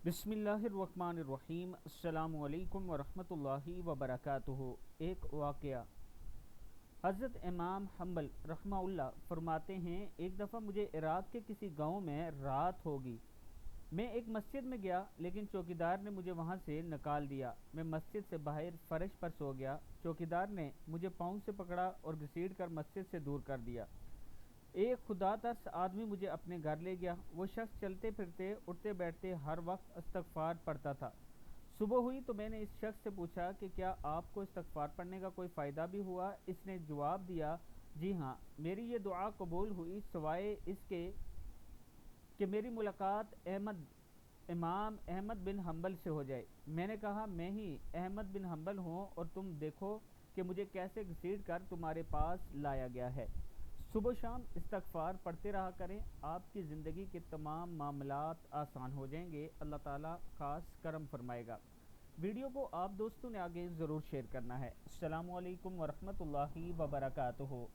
बिस्मिल्लाहिर्रहमानिर्रहीम। अस्सलामु अलैकुम वरहमतुल्लाहि वबरकातुहू। एक वाक़या। हज़रत इमाम हम्बल रहमहुल्लाह फरमाते हैं, एक दफ़ा मुझे इराक़ के किसी गांव में रात होगी। मैं एक मस्जिद में गया, लेकिन चौकीदार ने मुझे वहां से निकाल दिया। मैं मस्जिद से बाहर फ़र्श पर सो गया। चौकीदार ने मुझे पाँव से पकड़ा और घसीट कर मस्जिद से दूर कर दिया। एक खुदा तरस आदमी मुझे अपने घर ले गया। वो शख्स चलते फिरते उठते बैठते हर वक्त इस्तग़फ़ार पढ़ता था। सुबह हुई तो मैंने इस शख्स से पूछा कि क्या आपको इस्तग़फ़ार पढ़ने का कोई फ़ायदा भी हुआ। इसने जवाब दिया, जी हाँ, मेरी ये दुआ कबूल हुई सिवाय इसके कि मेरी मुलाकात इमाम अहमद बिन हम्बल से हो जाए। मैंने कहा, मैं ही अहमद बिन हम्बल हूँ और तुम देखो कि मुझे कैसे घसीट कर तुम्हारे पास लाया गया है। सुबह शाम इस्तग़फ़ार पढ़ते रहा करें, आपकी ज़िंदगी के तमाम मामलात आसान हो जाएंगे। अल्लाह ताला ख़ास करम फरमाएगा। वीडियो को आप दोस्तों ने आगे ज़रूर शेयर करना है। अस्सलामु अलैकुम वरहमतुल्लाहि वबरकातुहू।